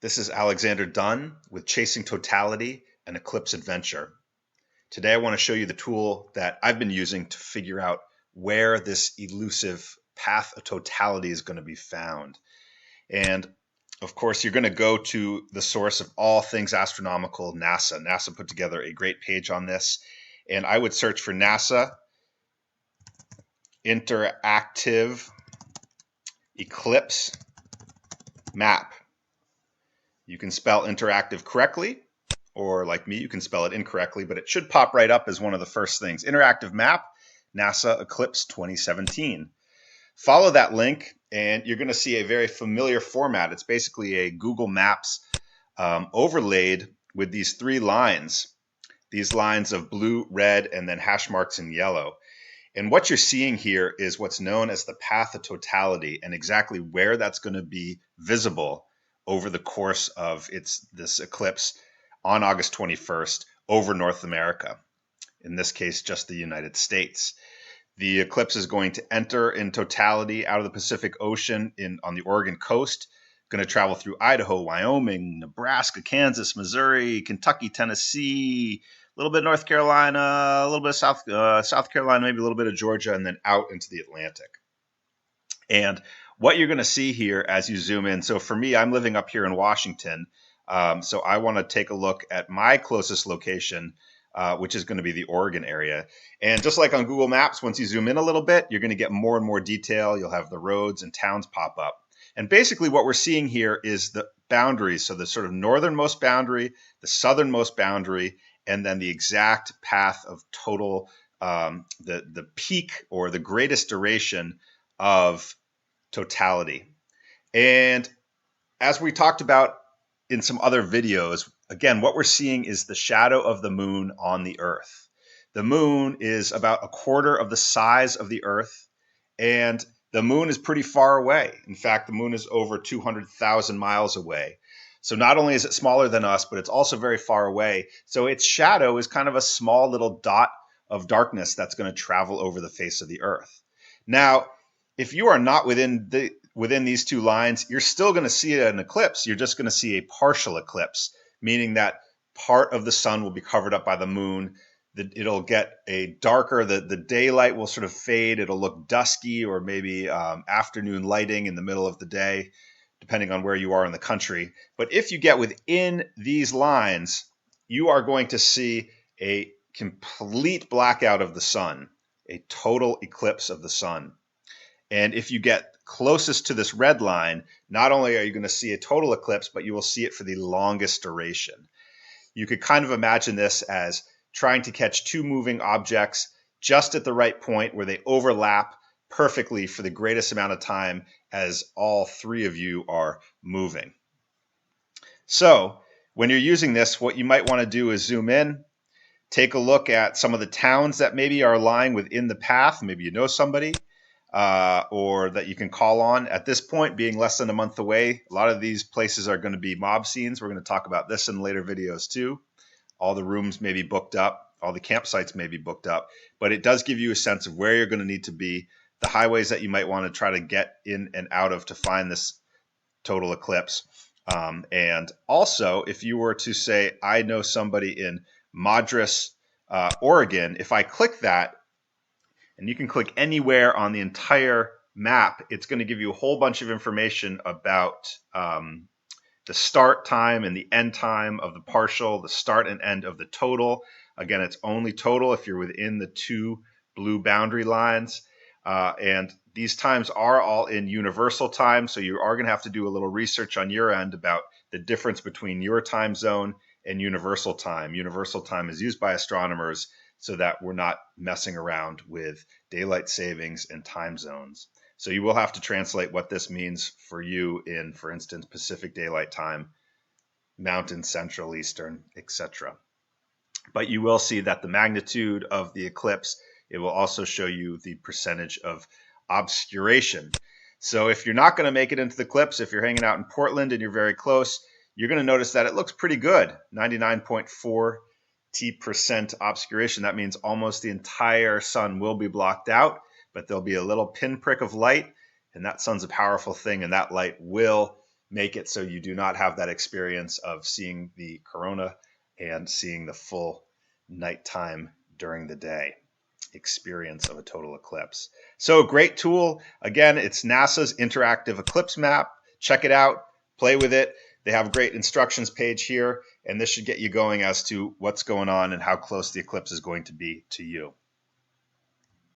This is Alexander Dunn with Chasing Totality, an Eclipse adventure. Today I want to show you the tool that I've been using to figure out where this elusive path of totality is going to be found. And of course, you're going to go to the source of all things astronomical, NASA. NASA put together a great page on this. And I would search for NASA Interactive Eclipse Map. You can spell interactive correctly, or like me, you can spell it incorrectly, but it should pop right up as one of the first things. Interactive map, NASA Eclipse 2017. Follow that link, and you're going to see a very familiar format. It's basically a Google Maps overlaid with these three lines of blue, red, and then hash marks in yellow. And what you're seeing here is what's known as the path of totality, and exactly where that's going to be visible over the course of this eclipse on August 21st over North America, in this case, just the United States. The eclipse is going to enter in totality out of the Pacific Ocean on the Oregon coast, going to travel through Idaho, Wyoming, Nebraska, Kansas, Missouri, Kentucky, Tennessee, a little bit of North Carolina, a little bit of South Carolina, maybe a little bit of Georgia, and then out into the Atlantic. And what you're going to see here as you zoom in, so for me, I'm living up here in Washington, so I want to take a look at my closest location, which is going to be the Oregon area. And just like on Google Maps, once you zoom in a little bit, you're going to get more and more detail. You'll have the roads and towns pop up. And basically what we're seeing here is the boundaries, so the sort of northernmost boundary, the southernmost boundary, and then the exact path of total, the peak or the greatest duration of totality. And as we talked about in some other videos, again, what we're seeing is the shadow of the moon on the Earth. The moon is about a quarter of the size of the Earth, and the moon is pretty far away. In fact, the moon is over 200,000 miles away. So not only is it smaller than us, but it's also very far away. So its shadow is kind of a small little dot of darkness that's going to travel over the face of the Earth. Now, if you are not within these two lines, you're still going to see an eclipse. You're just going to see a partial eclipse, meaning that part of the sun will be covered up by the moon. It'll get a darker, the daylight will sort of fade. It'll look dusky, or maybe afternoon lighting in the middle of the day, depending on where you are in the country. But if you get within these lines, you are going to see a complete blackout of the sun, a total eclipse of the sun. And if you get closest to this red line, not only are you going to see a total eclipse, but you will see it for the longest duration. You could kind of imagine this as trying to catch two moving objects just at the right point where they overlap perfectly for the greatest amount of time as all three of you are moving. So when you're using this, what you might want to do is zoom in, take a look at some of the towns that maybe are lying within the path. Maybe you know somebody, or that you can call on. At this point, being less than a month away, a lot of these places are going to be mob scenes. We're going to talk about this in later videos too. All the rooms may be booked up. All the campsites may be booked up. But it does give you a sense of where you're going to need to be, the highways that you might want to try to get in and out of to find this total eclipse. And also, if you were to say, I know somebody in Madras, Oregon, if I click that, and you can click anywhere on the entire map, it's going to give you a whole bunch of information about the start time and the end time of the partial, the start and end of the total. Again, it's only total if you're within the two blue boundary lines. And these times are all in universal time, so you are going to have to do a little research on your end about the difference between your time zone and universal time. Universal time is used by astronomers so that we're not messing around with daylight savings and time zones. So you will have to translate what this means for you in, for instance, Pacific Daylight Time, Mountain, Central, Eastern, etc. But you will see that the magnitude of the eclipse, it will also show you the percentage of obscuration. So if you're not going to make it into the eclipse, if you're hanging out in Portland and you're very close, you're going to notice that it looks pretty good, 99.4% obscuration. That means almost the entire sun will be blocked out, but there'll be a little pinprick of light, and that sun's a powerful thing, and that light will make it so you do not have that experience of seeing the corona and seeing the full nighttime during the day experience of a total eclipse. So great tool. Again, it's NASA's interactive eclipse map. Check it out, play with it. They have a great instructions page here, and this should get you going as to what's going on and how close the eclipse is going to be to you.